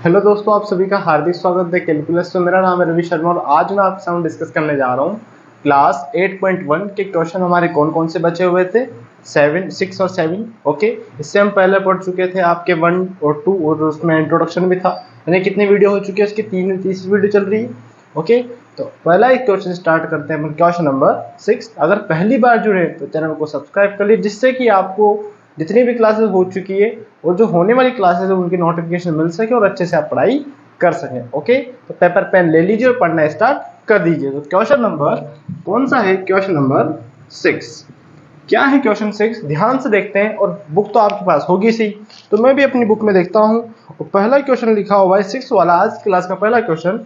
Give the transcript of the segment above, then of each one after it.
Hello दोस्तों, आप सभी का हार्दिक स्वागत है कैलकुलस। तो मेरा नाम है रवि शर्मा और आज मैं आपके सामने डिस्कस करने जा रहा हूँ क्लास 8.1 के क्वेश्चन। हमारे कौन कौन से बचे हुए थे? 7, 6 और 7। ओके, इससे हम पहले पढ़ चुके थे आपके 1 और 2 और उसमें इंट्रोडक्शन भी था। यानी कितनी वीडियो हो चुकी है उसकी? तीसरी वीडियो चल रही है। ओके, तो पहला एक क्वेश्चन स्टार्ट करते हैं। Question number 6। अगर पहली बार जुड़े तो चैनल को सब्सक्राइब कर लीजिए, जिससे कि आपको जितनी भी क्लासेस हो चुकी है और जो होने वाली क्लासेस है उनकी नोटिफिकेशन मिल सके और अच्छे से आप पढ़ाई कर सकें। ओके, तो पेपर पेन ले लीजिए और पढ़ना स्टार्ट कर दीजिए। तो क्वेश्चन नंबर कौन सा है? Question number 6। क्या है क्वेश्चन 6? ध्यान से देखते हैं। और बुक तो आपके पास होगी सी, तो मैं भी अपनी बुक में देखता हूँ। और पहला क्वेश्चन लिखा हुआ है 6 वाला, आज की क्लास का पहला question.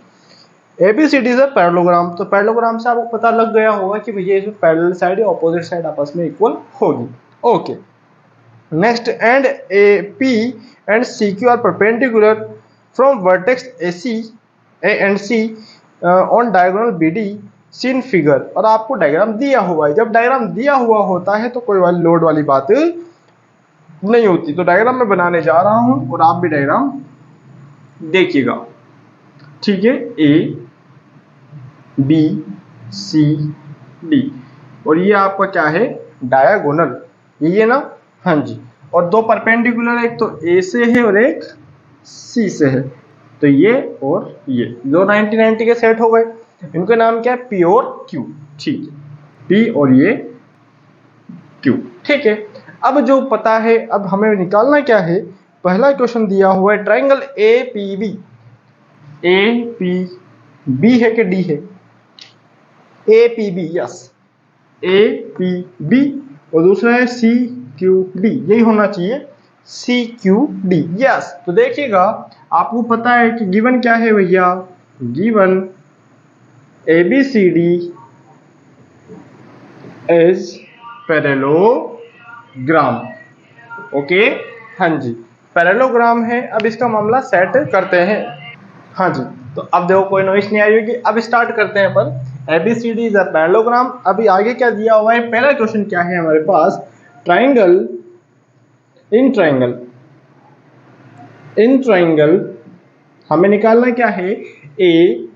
ABCD is a parallelogram. तो पैरेललोग्राम से आपको पता लग गया होगा कि भैया इसमें पैरेलल साइड या ऑपोजिट साइड आपस में इक्वल होगी। Okay, next, and AP and CQ are perpendicular from vertex AC A and C on diagonal BD seen figure। और आपको डायग्राम दिया हुआ है। जब डायग्राम दिया हुआ होता है तो कोई वाली लोड वाली बात नहीं होती। तो डायग्राम मैं बनाने जा रहा हूं और आप भी डायग्राम देखिएगा। ठीक है, ABCD और ये आपका क्या है? डायगोनल, ये ना? हाँ जी। और दो परपेंडिकुलर, एक तो ए से है और एक सी से है। तो ये और ये दो 90-90 के सेट हो गए। इनका नाम क्या है? पी और क्यू। ठीक है, पी और ये क्यू। ठीक है, अब जो पता है, अब हमें निकालना क्या है? पहला क्वेश्चन दिया हुआ है triangle A P B. A P B है कि डी है? A P B, yes, A P B. और दूसरा है सी क्यू डी, यही होना चाहिए, सी क्यू डी, यस। तो देखिएगा, आपको पता है कि गिवन क्या है भैया? Given ABCD is parallelogram. Okay, हाँ जी, पैरेललोग्राम है। अब इसका मामला सेट करते हैं। हाँ जी, तो अब देखो कोई नॉइस नहीं आई होगी। अब स्टार्ट करते हैं अपन। ABCD is a parallelogram. अभी आगे क्या दिया हुआ है? पहला क्वेश्चन क्या है हमारे पास? ट्राइंगल इन ट्राइंगल हमें निकालना क्या है? ए,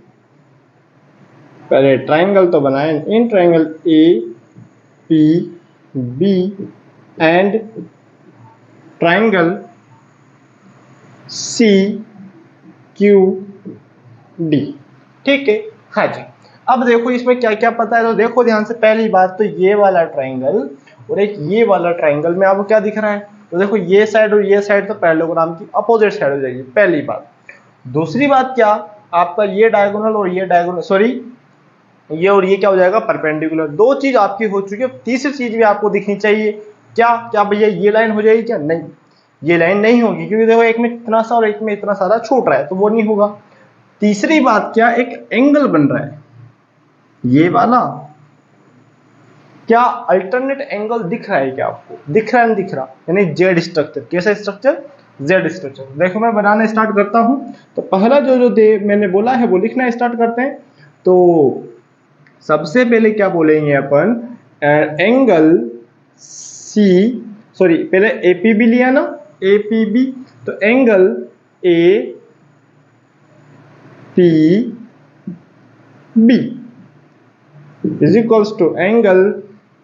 पहले ट्राइंगल तो बनाए। In triangle A P B and triangle C Q D. ठीक है, हाँ जी। अब देखो इसमें क्या क्या पता है, तो देखो ध्यान से। पहली बात तो ये वाला ट्राइंगल और एक ये वाला ट्राइंगल में आपको क्या दिख रहा है? तो देखो ये साइड और ये साइड तो पैरेललोग्राम की अपोजिट साइड हो जाएगी, पहली बात। दूसरी बात क्या, आपका ये डायगोनल और ये डायगोनल, सॉरी, ये और ये क्या हो जाएगा? परपेंडिकुलर। दो चीज आपकी हो चुकी है। तीसरी चीज भी आपको दिखनी चाहिए। क्या क्या भैया? ये लाइन हो जाएगी क्या? नहीं, ये लाइन नहीं होगी, क्योंकि देखो एक में इतना सा और एक में इतना सारा छूट रहा है, तो वो नहीं होगा। तीसरी बात क्या, एक एंगल बन रहा है ये वाला। क्या अल्टरनेट एंगल दिख रहा है क्या आपको? दिख रहा है, नहीं दिख रहा? यानी जेड स्ट्रक्चर। कैसा स्ट्रक्चर? Z structure. देखो मैं बनाना स्टार्ट करता हूं। तो पहला जो जो मैंने बोला है वो लिखना स्टार्ट करते हैं। तो सबसे पहले क्या बोलेंगे अपन? एंगल सी, सॉरी, पहले एपीबी लिया ना, एपीबी। तो angle A P B is equals to angle,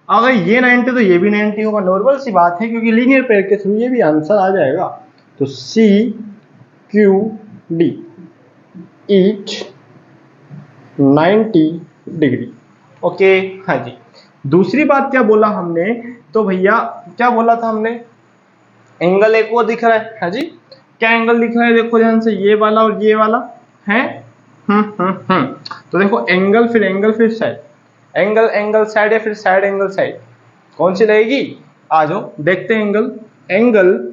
अगर ये 90 तो ये भी 90 होगा। नॉर्मल सी बात है, क्योंकि लीनियर पेयर के थ्रू ये भी आंसर आ जाएगा। तो C Q D each 90 degree. Okay, हाँ जी। दूसरी बात क्या बोला हमने? तो भैया क्या बोला था हमने? एंगल एक वो दिख रहा है। हाँ जी, क्या एंगल दिख रहा है? देखो ध्यान से, ये वाला और ये वाला है। तो देखो एंगल फिर साइड, एंगल एंगल साइड या फिर साइड एंगल साइड, कौन सी लगेगी? आ जाओ देखते हैं। एंगल एंगल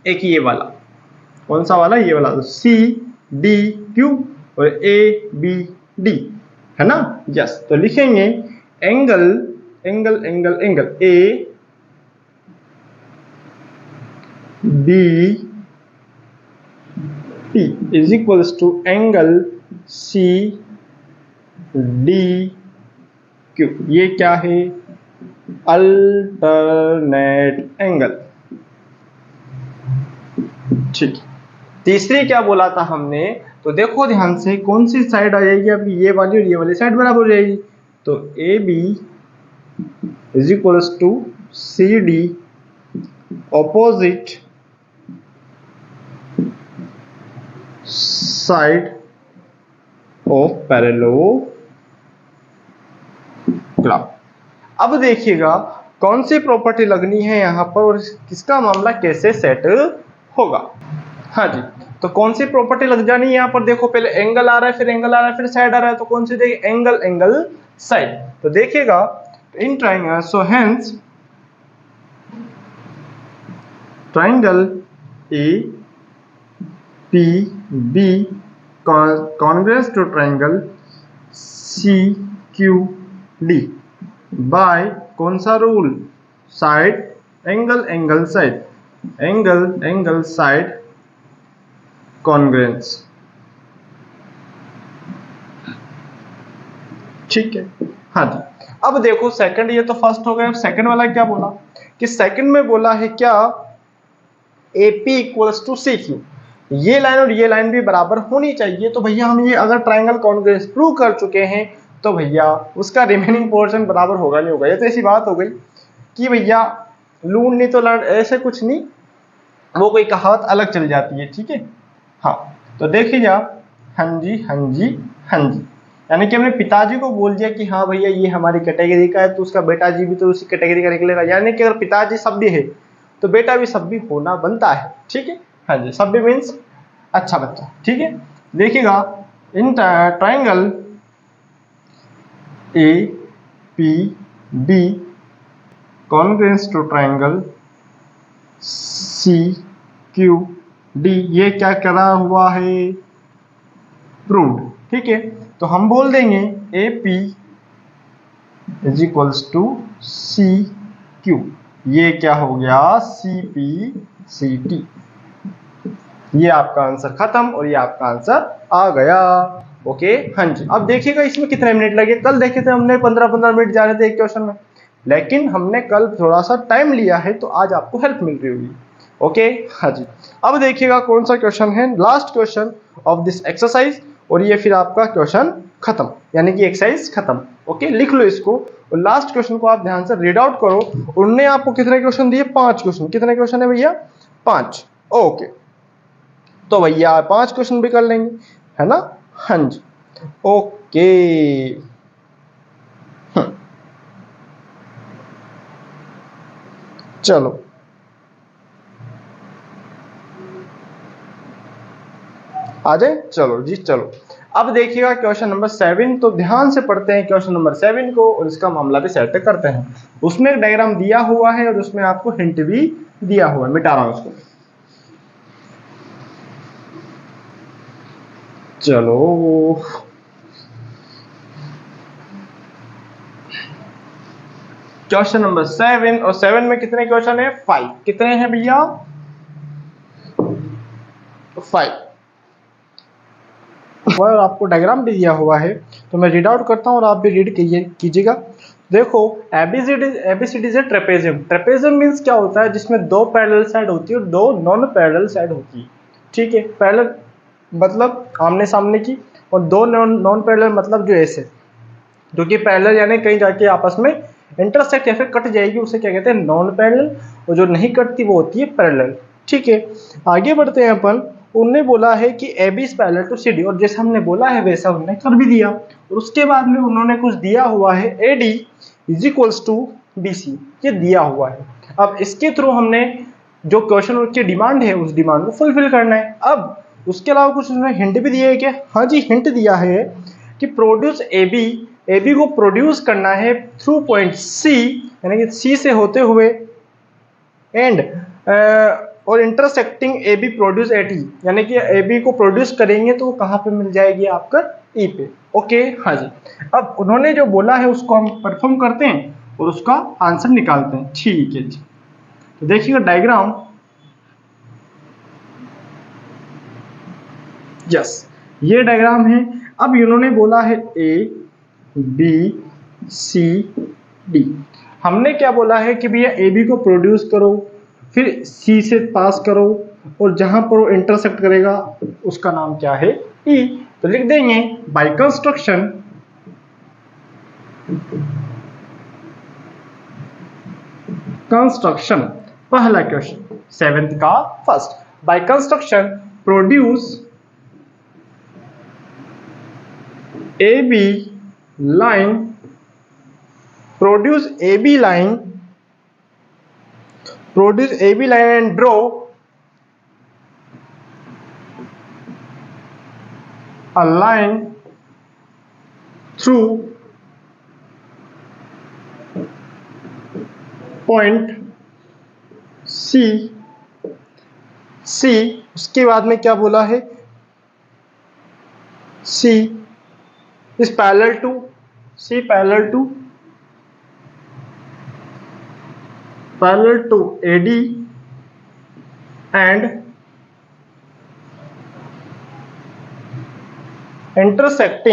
एक ये वाला, कौन सा वाला? ये वाला। तो सी डी क्यू और ए बी डी, है ना? यस। तो लिखेंगे angle angle angle angle A B P is equals to angle C D Q. ये क्या है? Alternate angle. ठीक, तीसरी क्या बोला था हमने, तो देखो ध्यान से कौन सी साइड आ जाएगी आपकी, ये वाली और ये वाली साइड बराबर हो जाएगी। तो A B is equals to C D opposite side of parallelogram. अब देखिएगा कौन सी प्रॉपर्टी लगनी है यहाँ पर और किसका मामला कैसे सेट होगा। हाँ जी, तो कौन सी प्रॉपर्टी लग जानी है यहाँ पर, देखो पहले एंगल आ रहा है, फिर एंगल आ रहा है, फिर साइड आ रहा है, तो कौन सी देगी, एंगल एंगल साइड। तो देखिएगा in triangle, so hence triangle A P B congruous to triangle CQD by कौन सा रूल, side angle angle side, angle angle side congruence. ठीक है, हाँ जी। अब देखो सेकंड, ये तो फर्स्ट हो गया, सेकंड वाला क्या बोला कि सेकंड में बोला है क्या, AP इक्वल्स टू CQ, ये लाइन और ये लाइन भी बराबर होनी चाहिए। तो भैया हम ये अगर ट्राइंगल कॉन्ग्रुएंस प्रूव कर चुके हैं तो भैया उसका रिमेनिंग पोर्शन बराबर होगा नहीं होगा, ये तो ऐसी बात हो गई कि भैया लून नहीं तो लड़, ऐसे कुछ नहीं, वो कोई कहावत अलग चल जाती है। ठीक है, हाँ तो देखिए हाँ जी हाँ जी हाँ जी, यानी कि हमने पिताजी को बोल दिया कि हाँ भैया ये हमारी कैटेगरी का है, तो उसका बेटा जी भी तो उसी कैटेगरी का निकलेगा। यानी कि अगर पिताजी सभ्य है तो बेटा भी सभ्य होना बनता है। ठीक है, हाँ जी, सभ्य मीन्स अच्छा बच्चा। ठीक है, देखिएगा in triangle A P B congruence to triangle C Q D, ये क्या करा हुआ है, प्रूव्ड। ठीक है, तो हम बोल देंगे A P is equals to C Q, ये क्या हो गया, सी पी सी टी। ये आपका आंसर खत्म और ये आपका आंसर आ गया। ओके, हाँ जी। अब देखिएगा इसमें कितने मिनट लगे, कल देखे थे हमने 15-15 मिनट जा रहे थे एक क्वेश्चन में, लेकिन हमने कल थोड़ा सा टाइम लिया है तो आज आपको हेल्प मिल रही होगी। ओके, हाँ जी। अब देखिएगा कौन सा क्वेश्चन है, last question of this exercise, और ये फिर आपका क्वेश्चन खत्म, यानी कि एक्सरसाइज खत्म। ओके, लिख लो इसको और लास्ट क्वेश्चन को आप ध्यान से रीड आउट करो। उन्होंने आपको कितने क्वेश्चन दिए, 5 क्वेश्चन। कितने क्वेश्चन है भैया, 5। ओके, तो भैया 5 क्वेश्चन भी कर लेंगे, है ना। हाँ जी, ओके। चलो आ जाए, चलो जी चलो। अब देखिएगा क्वेश्चन नंबर 7, तो ध्यान से पढ़ते हैं क्वेश्चन नंबर 7 को और इसका मामला भी सेट करते हैं। उसमें एक डायग्राम दिया हुआ है और उसमें आपको हिंट भी दिया हुआ है, मिटा रहा हूं उसको। चलो क्वेश्चन नंबर 7, और 7 में कितने क्वेश्चन है, 5। कितने हैं भैया, 5। और आपको डायग्राम भी दिया हुआ है, तो मैं रीड आउट करता हूँ और आप भी रीड कीजिएगा। देखो एबीसीडी से ट्रेपेजियम, ट्रेपेजियम मीन्स क्या होता है, जिसमें 2 पैरेलल साइड होती है और 2 नॉन पैरेलल साइड होती है। ठीक है, पैरेलल मतलब आमने सामने की, और 2 नॉन पैरेलल मतलब जो ऐसे, जो कि पैरेलल यानी कहीं जाके आपस में इंटरसेक्ट या फिर कट जाएगी, उसे क्या कहते हैं, नॉन पैरेलल, और जो नहीं कटती वो होती है पैरेलल। ठीक है, आगे बढ़ते हैं अपन। उन्होंने बोला है कि A B is parallel to C D, और जैसा हमने बोला है वैसा उन्होंने कर भी दिया, और उसके बाद में उन्होंने कुछ दिया हुआ है, A D is equals to B C, ये दिया हुआ है। अब इसके थ्रू हमने जो क्वेश्चन की डिमांड है उस डिमांड को फुलफिल करना है। अब उसके अलावा कुछ उन्होंने हिंट भी दिया है क्या, हाँ जी, हिंट दिया है कि प्रोड्यूस ए बी को प्रोड्यूस करना है थ्रू पॉइंट सी, यानी कि सी से होते हुए, एंड और intersecting A B produce at E, यानी कि ए बी को प्रोड्यूस करेंगे तो वो कहाँ पे मिल जाएगी, आपका ई पे। ओके, हाँ जी। अब उन्होंने जो बोला है उसको हम परफॉर्म करते हैं और उसका आंसर निकालते हैं। ठीक है जी, तो देखिएगा डायग्राम, यस ये डायग्राम है। अब इन्होंने बोला है ए बी सी डी, हमने क्या बोला है कि भैया ए बी को प्रोड्यूस करो, फिर सी से पास करो और जहां पर वो इंटरसेक्ट करेगा उसका नाम क्या है, ई। तो लिख देंगे बाय कंस्ट्रक्शन पहला क्वेश्चन 7th का first, by construction produce AB line, produce AB line and draw a line through point C। उसके बाद में क्या बोला है, C is parallel to AD and intersect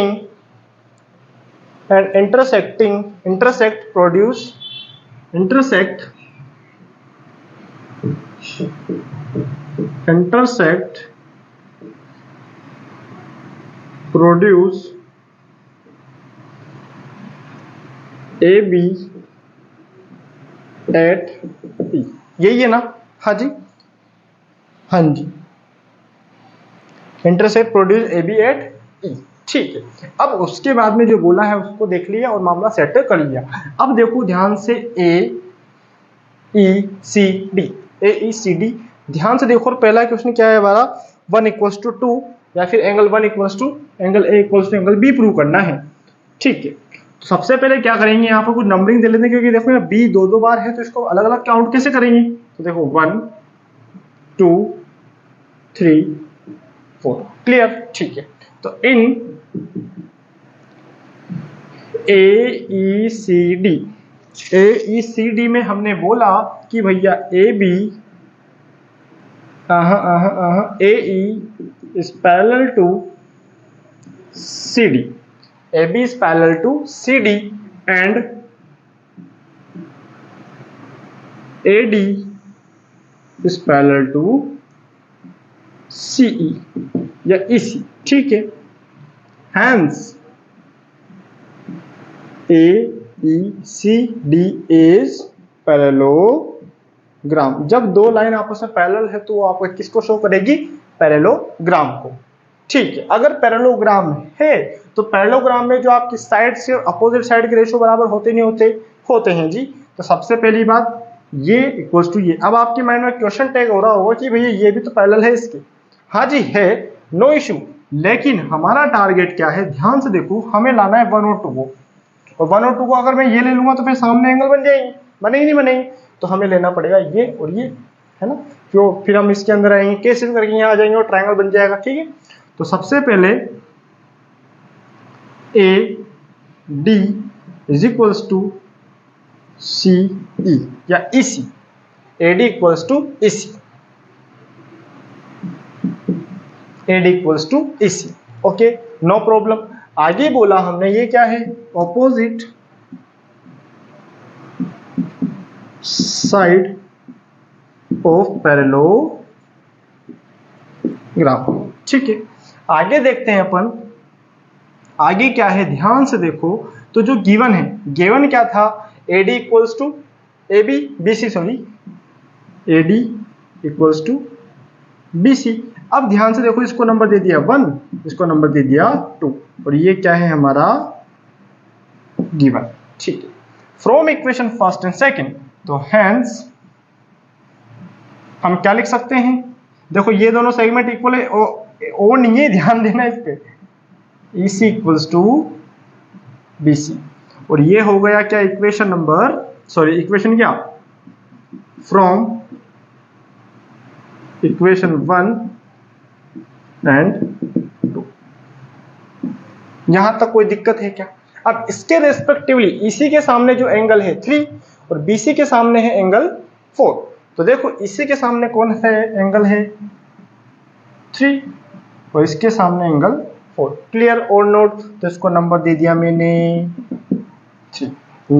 produce AB at P। यही है ना, हाँ जी, हाँ जी, intersect produce AB at E। ठीक है, अब उसके बाद में जो बोला है उसको देख लिया और मामला सेट कर लिया। अब देखो ध्यान से AECD, ध्यान से देखो। और पहला क्वेश्चन क्या है हमारा, 1 = 2 या फिर angle 1 = angle A = angle B prove करना है। ठीक है, तो सबसे पहले क्या करेंगे, यहाँ पर कुछ नंबरिंग दे लेते हैं, क्योंकि देखो यहाँ B दो बार है तो इसको अलग अलग काउंट कैसे करेंगे। तो देखो 1 2 3 4, क्लियर। ठीक है, तो इन AECD में हमने बोला कि भैया AB AE is parallel to CD, AB is parallel to CD and AD is parallel to CE या EC। ठीक है, hence AECD is पैरेललोग्राम। जब दो लाइन आपस में पैरेलल है तो आपको किसको शो करेगी, पैरेललोग्राम को। ठीक है, अगर पैरेललोग्राम है तो पैरेललोग्राम में जो आपकी साइड से अपोजिट साइड के रेशियो बराबर होते नहीं होते, होते हैं जी। तो सबसे पहली बात ये इक्वल्स टू ये। अब आपके माइंड में क्वेश्चन टैग हो रहा होगा कि भैया ये भी तो पैरेलल है इसके। हाँ जी है, नो इशू, लेकिन हमारा टारगेट क्या है, ध्यान से देखो, हमें लाना है 1 और 2 को। और 1 और 2 को अगर मैं ये ले लूंगा तो फिर सामने एंगल बन जाएंगे, बनेगी नहीं बनेगी। तो हमें लेना पड़ेगा ये और ये, है ना। जो फिर हम इसके अंदर आएंगे, कैसे करके यहाँ आ जाएंगे और ट्रायंगल बन जाएगा। ठीक है, तो सबसे पहले AD is equals to CE या EC, AD equals to EC, AD equals to EC। Okay, no problem. आगे बोला हमने ये क्या है, ऑपोजिट साइड ऑफ पैरेललोग्राम। ठीक है, आगे देखते हैं अपन, आगे क्या है, ध्यान से देखो। तो जो गिवन है, गिवन क्या था, AD equals to BC, AD equals to BC। अब ध्यान से देखो, इसको नंबर दे दिया 1, इसको नंबर दे दिया 2, और ये क्या है हमारा गिवन। ठीक है, from equation first and second, तो हेंस हम क्या लिख सकते हैं, देखो ये दोनों सेगमेंट इक्वल है, और नहीं है, ध्यान देना इस पे। EC इक्वल्स टू BC, और ये हो गया क्या, इक्वेशन नंबर, सॉरी इक्वेशन क्या, फ्रॉम इक्वेशन 1 एंड 2। यहां तक कोई दिक्कत है क्या। अब इसके रेस्पेक्टिवली EC के सामने जो एंगल है 3 और BC के सामने है एंगल 4। तो देखो EC के सामने कौन है, एंगल है 3 और इसके सामने एंगल 4। क्लियर और नोट। तो इसको नंबर दे दिया मैंने 3।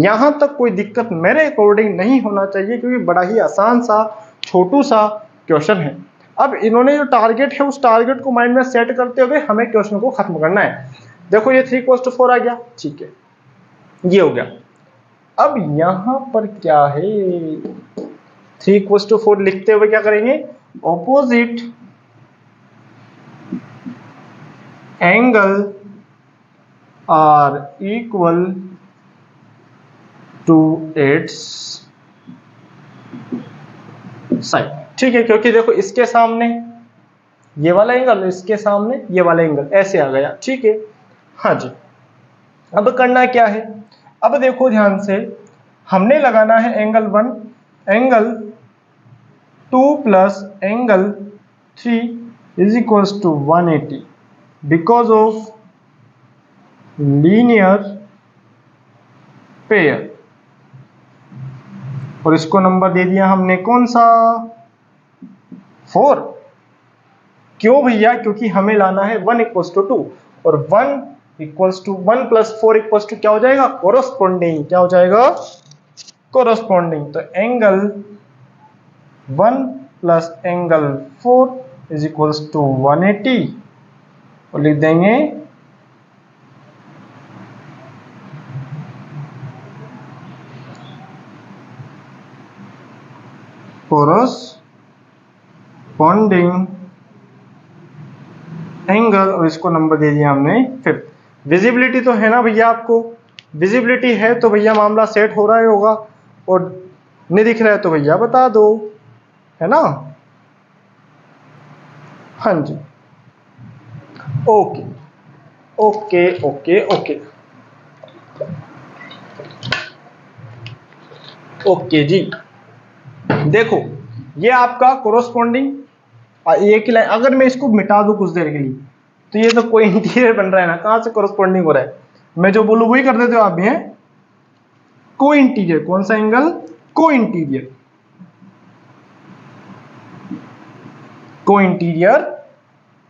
यहां तक कोई दिक्कत मेरे अकॉर्डिंग नहीं होना चाहिए, क्योंकि बड़ा ही आसान सा छोटू सा क्वेश्चन है। अब इन्होंने जो टारगेट है उस टारगेट को माइंड में सेट करते हुए हमें क्वेश्चन को खत्म करना है। देखो ये 3:4 आ गया, ठीक है, ये हो गया। अब यहां पर क्या है, 3:4 लिखते हुए क्या करेंगे, opposite angle are equal to its side, ठीक है, क्योंकि देखो इसके सामने ये वाला एंगल, इसके सामने ये वाला एंगल, ऐसे आ गया, ठीक है। हाँ जी, अब करना क्या है, अब देखो ध्यान से, हमने लगाना है angle 1, angle 2 plus angle 3 is equals to 180 because of linear pair. और इसको नंबर दे दिया हमने कौन सा, 4। क्यों भैया, क्योंकि हमें लाना है 1 इक्वल्स टू 2 और 1 equals to 1 plus 4 equals to क्या हो जाएगा, कोरोस्पोंडिंग, क्या हो जाएगा, कोरोस्पोंडिंग। तो angle 1 plus angle 4 is equals to 180 और लिख देंगे कोरोस्पोंडिंग एंगल, और इसको नंबर दे दिया हमने 5। विजिबिलिटी तो है ना भैया, आपको विजिबिलिटी है तो भैया मामला सेट हो रहा ही होगा, और नहीं दिख रहा है तो भैया बता दो, है ना। हाँ जी, okay okay okay okay okay जी। देखो ये आपका कोरोस्पोंडिंग एक ही लाइन, अगर मैं इसको मिटा दूं कुछ देर के लिए तो ये तो कोई इंटीरियर बन रहा है ना, कहां से कोरोस्पोंडिंग हो रहा है, मैं जो बोलूं वही कर देते हो आप भी, हैं को इंटीरियर, कौन सा एंगल, को इंटीरियर, को इंटीरियर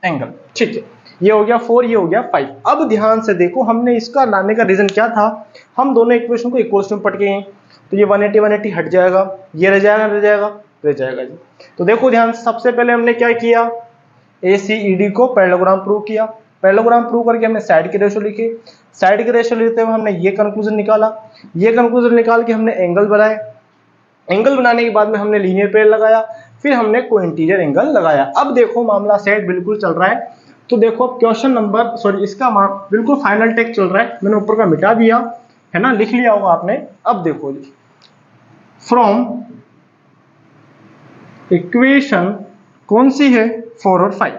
एंगल, ठीक है। ये हो गया 4, ये हो गया 5। अब ध्यान से देखो, हमने इसका लाने का रीजन क्या था, हम दोनों इक्वेशन को इक्वल्स में पढ़ के हैं, तो ये 180 180 हट जाएगा, ये रह जाएगा, रह जाएगा, रह जाएगा जी। तो देखो ध्यान से, सबसे पहले हमने क्या किया, ACED को पैरेललोग्राम प्रूव किया, पैरेललोग्राम प्रूव करके हमने साइड के रेशियो लिखे, साइड के रेशियो लेते हुए हमने ये कंक्लूजन निकाला, ये कंक्लूजन निकाल के हमने एंगल बनाए, एंगल बनाने के बाद में हमने लीनियर पेयर लगाया, फिर हमने को इंटीरियर एंगल लगाया। अब देखो मामला सेट बिल्कुल चल रहा है। तो देखो क्वेश्चन नंबर, सॉरी इसका बिल्कुल फाइनल टेक चल रहा है, मैंने ऊपर का मिटा दिया है ना, लिख लिया होगा आपने। अब देखो जी, फ्रॉम इक्वेशन कौन सी है, 4 और 5,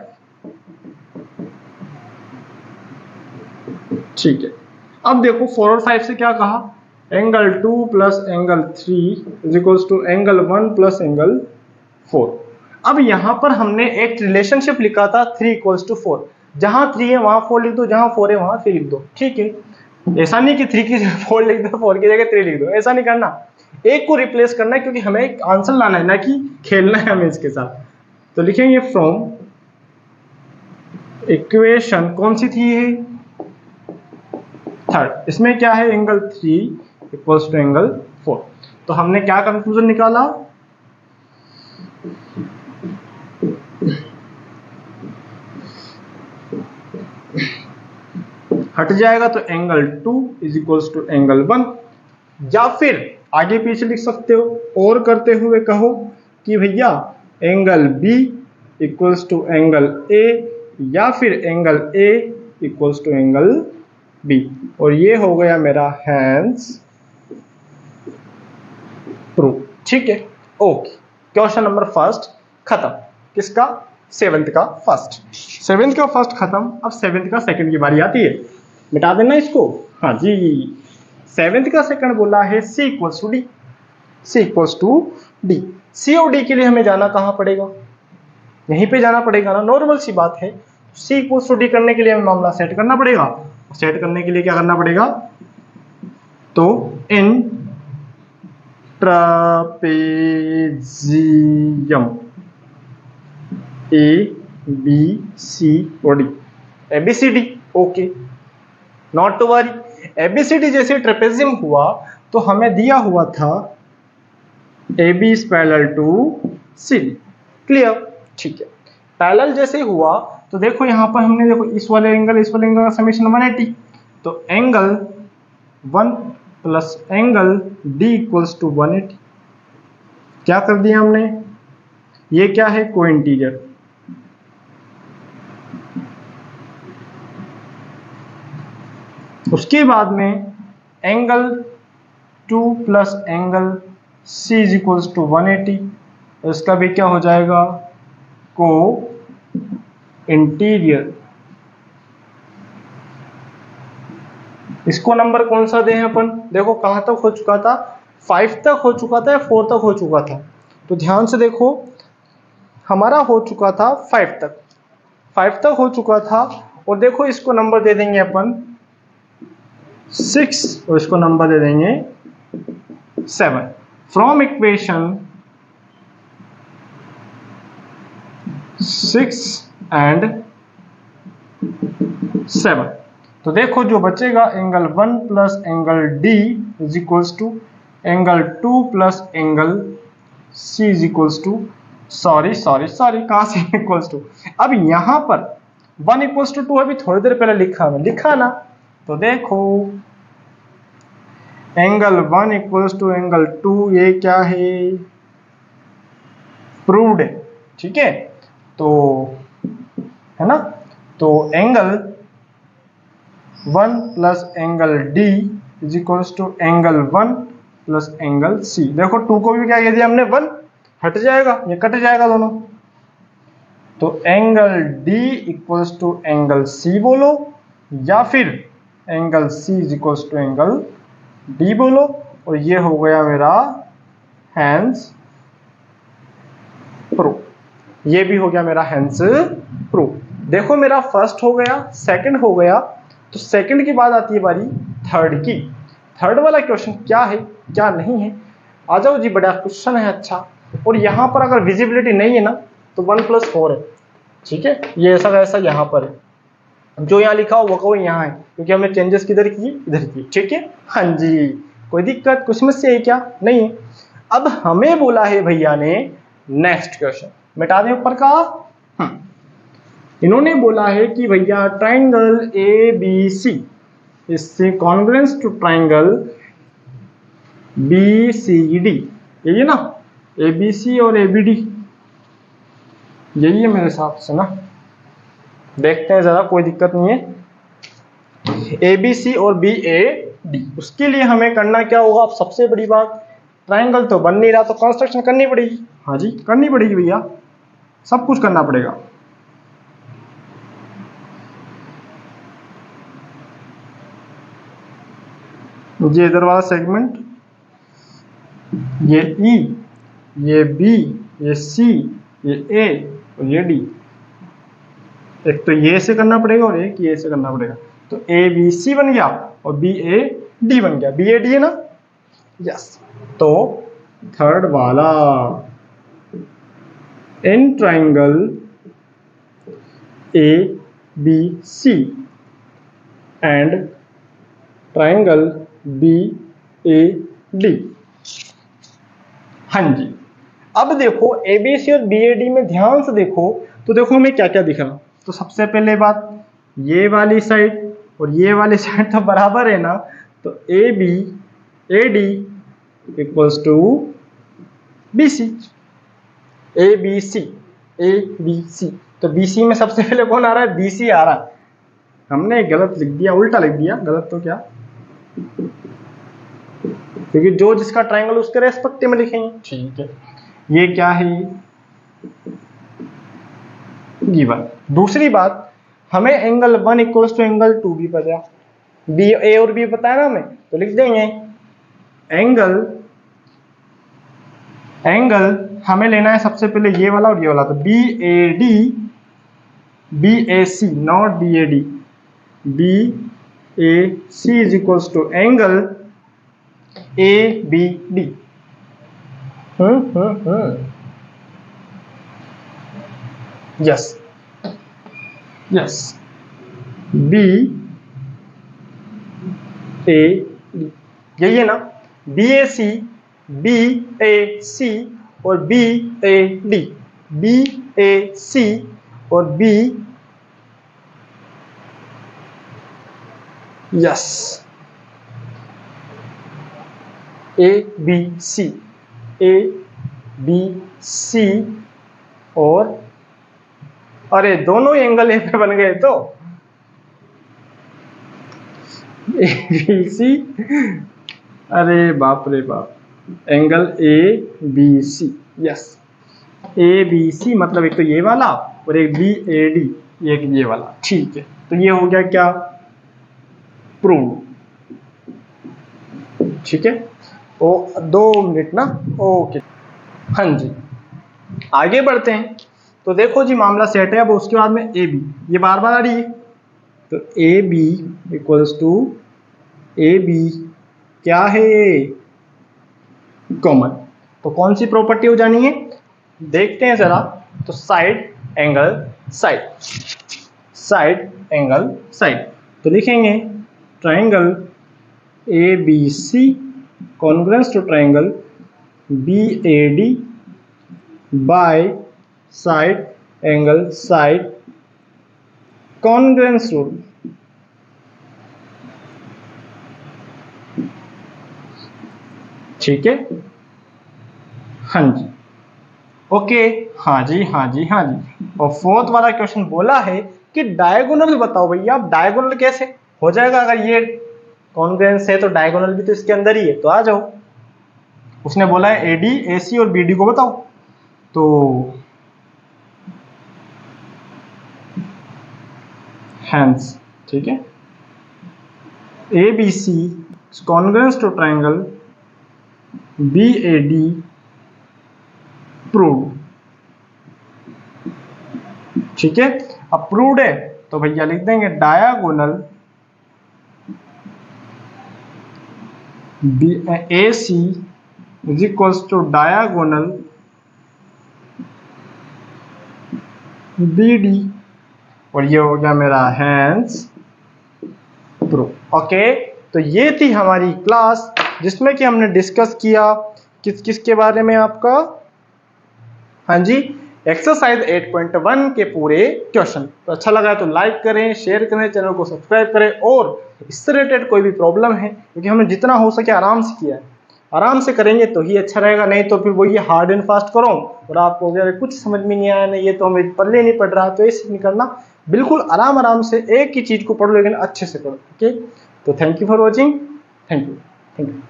ठीक है। अब देखो 4 और 5 से क्या कहा, angle 2 plus angle 3 is equals to angle 1 plus angle 4। अब यहां पर हमने एक रिलेशनशिप लिखा था 3 इक्वल्स टू 4, जहां 3 है वहां 4 लिख दो, जहां 4 है वहां 3 लिख दो, ठीक है। ऐसा नहीं कि 3 की जगह 4 लिख दो, 4 की जगह 3 लिख दो, ऐसा नहीं करना, एक को रिप्लेस करना है, क्योंकि हमें एक आंसर लाना है ना कि खेलना है हमें इसके साथ। तो लिखेंगे फ्रॉम इक्वेशन कौन सी थी ये, थर्ड, इसमें क्या है, एंगल 3 इक्वल्स टू एंगल 4। तो हमने क्या कंक्लूजन निकाला, हट जाएगा तो angle 2 is equals to angle 1, या फिर आगे पीछे लिख सकते हो, और करते हुए कहो कि भैया angle B equals to angle A, या फिर angle A equals to angle B। और ये हो गया मेरा हैंस प्रूफ, ठीक है, ओके। क्वेश्चन नंबर फर्स्ट खत्म, किसका, 7th का फर्स्ट, 7th का फर्स्ट खत्म। अब 7th का सेकंड की बारी आती है, मिटा देना इसको, हाँ जी। 7th का सेकंड बोला है C equals to D, C equals to D। C और D के लिए हमें जाना कहाँ पड़ेगा, यहीं पे जाना पड़ेगा ना, नॉर्मल सी बात है। C इक्वल्स टू D करने के लिए हमें मामला सेट करना पड़ेगा, सेट करने के लिए क्या करना पड़ेगा, तो इन ट्रापेजियम ABC और D, ABCD, okay, not to worry. ABCD जैसे ट्रेपेजियम हुआ तो हमें दिया हुआ था AB is parallel to CD, clear. ठीक है, पैरेलल जैसे हुआ तो देखो यहाँ पर हमने देखो इस वाले एंगल का समेशन 180, तो angle 1 plus angle D equals to 180। क्या कर दिया हमने, ये क्या है, कोइंटीरियर। उसके बाद में angle 2 plus angle C is equals to 180, इसका भी क्या हो जाएगा, को इंटीरियर। इसको नंबर कौन सा दें अपन, देखो कहां तक हो चुका था, 5 तक हो चुका था या 4 तक हो चुका था, तो ध्यान से देखो हमारा हो चुका था 5 तक हो चुका था। और देखो इसको नंबर दे देंगे अपन 6 और इसको नंबर दे देंगे 7। फ्रॉम इक्वेशन 6 एंड 7, तो देखो जो बचेगा angle 1 plus angle D is equals to angle 2 plus angle C is equals to, sorry कहां से इक्वल्स टू, अब यहां पर 1 इक्वल्स टू 2 अभी थोड़ी देर पहले लिखा ना, तो देखो एंगल 1 इक्वल्स टू एंगल 2, ये क्या है, प्रूव्ड है, ठीक है, तो है ना, तो angle 1 plus angle D is equals to angle 1 plus angle C. देखो 2 को भी क्या कह दिया हमने, 1 हट जाएगा, ये कट जाएगा दोनों, तो angle D equals to angle C बोलो, या फिर angle C is equals to angle D बोलो, और ये हो गया मेरा हैंस प्रूफ, ये भी हो गया मेरा हैंस प्रूफ। देखो मेरा फर्स्ट हो गया, सेकंड हो गया, तो सेकंड के बाद आती है बारी थर्ड की। थर्ड वाला क्वेश्चन क्या है क्या नहीं है, आ जाओ जी, बड़ा क्वेश्चन है अच्छा। और यहाँ पर अगर विजिबिलिटी नहीं है ना तो 1+4 है, ठीक है, ये ऐसा वैसा यहाँ पर है, जो यहाँ लिखा हो वो यहाँ है, क्योंकि हमने चेंजेस किधर किए, इधर किए, ठीक है। हाँ जी, कोई दिक्कत, कुछ समस्या है क्या, नहीं है। अब हमें बोला है भैया ने नेक्स्ट क्वेश्चन, मिटा दें ऊपर का। इन्होंने बोला है कि भैया ट्राइंगल ए बी सी इससे congruence to triangle B C D, यही है ना, ए बी सी और ए बी डी, यही है मेरे हिसाब से ना, देखते हैं जरा, कोई दिक्कत नहीं है, ए बी सी और बी ए डी। उसके लिए हमें करना क्या होगा, अब सबसे बड़ी बात, ट्राइंगल तो बन नहीं रहा तो कंस्ट्रक्शन करनी पड़ेगी। हाँ जी, करनी पड़ेगी भैया, सब कुछ करना पड़ेगा। ये इधर वाला सेगमेंट, ये ई, ये बी, ये सी, ये ए और ये डी, एक तो ये से करना पड़ेगा और एक ये से करना पड़ेगा, तो ए बी सी बन गया और बी ए डी बन गया, बी ए डी है ना, यस। तो थर्ड वाला, in triangle A B C and triangle B A D. हाँ जी, अब देखो ए बी सी और बी ए डी में ध्यान से देखो, तो देखो हमें क्या क्या दिख रहा, तो सबसे पहले बात, ये वाली साइड और ये वाली साइड तो बराबर है ना, तो A B A D equals to B C, A B C, तो बी सी में सबसे पहले कौन आ रहा है, बी सी आ रहा है, हमने गलत लिख दिया, उल्टा लिख दिया, गलत तो क्या, क्योंकि जो जिसका ट्राइंगल उसके रेस्पेक्टिव में लिखेंगे, ठीक है। ये क्या है, गिवन। दूसरी बात, हमें एंगल 1 इक्वल्स टू एंगल 2 भी पता, बी ए और बी पता है ना हमें, तो लिख देंगे एंगल हमें लेना है सबसे पहले ये वाला और ये वाला, तो B A D, B A C, not B A D, B A C is equals to angle A B D. Yes, B A D, यही है ना, B A C, B A C और B A D, B A C और B, yes, A B C, A B C और अरे दोनों angle A पे बन गए तो ए बी सी, अरे बाप रे बाप, angle A B C, yes, A B C मतलब एक तो ये वाला और एक बी ए डी, एक ये वाला, ठीक है। तो ये हो गया क्या, प्रूव, ठीक है। ओ 2 मिनट ना, ओके, हाँ जी, आगे बढ़ते हैं। तो देखो जी मामला सेट है। अब उसके बाद में ए बी, ये बार बार आ रही है, तो A B equals to, A B क्या है, कॉमन। तो कौन सी प्रॉपर्टी हो जानी है, देखते हैं जरा। तो side angle side, side angle side, तो लिखेंगे triangle A B C congruence to triangle B A D by side angle side congruence rule. ठीक है, हाँ जी, ओके, हाँ जी हाँ जी हाँ जी। और फोर्थ वाला क्वेश्चन बोला है कि डायगोनल बताओ भैया। अब डायगोनल कैसे हो जाएगा, अगर ये कॉन्ग्रुएंस है तो डायगोनल भी तो इसके अंदर ही है, तो आ जाओ। उसने बोला है एडी एसी और बीडी को बताओ, तो हैंस, ठीक है, A B C congruence to triangle B A D proved, ठीक है। अप्रूव्ड है तो भैया लिख देंगे diagonal A C is equals to diagonal B D, और ये हो गया मेरा हैंस प्रूव। ओके, तो ये थी हमारी क्लास जिसमें कि हमने डिस्कस किया किस किस के बारे में आपका, हाँ जी, एक्सरसाइज 8.1 के पूरे क्वेश्चन। तो अच्छा लगा तो लाइक करें, शेयर करें, चैनल को सब्सक्राइब करें, और इससे रिलेटेड कोई भी प्रॉब्लम है, क्योंकि हमने जितना हो सके आराम से किया है, आराम से करेंगे तो ही अच्छा रहेगा, नहीं तो फिर वो ये हार्ड एंड फास्ट करो और आपको अगर कुछ समझ में नहीं आया, नहीं ये तो हमें पल्ले नहीं पड़ रहा, तो ऐसे नहीं करना, बिल्कुल आराम आराम से एक ही चीज को पढ़ो, लेकिन अच्छे से पढ़ो। ओके, तो thank you for watching, thank you, thank you.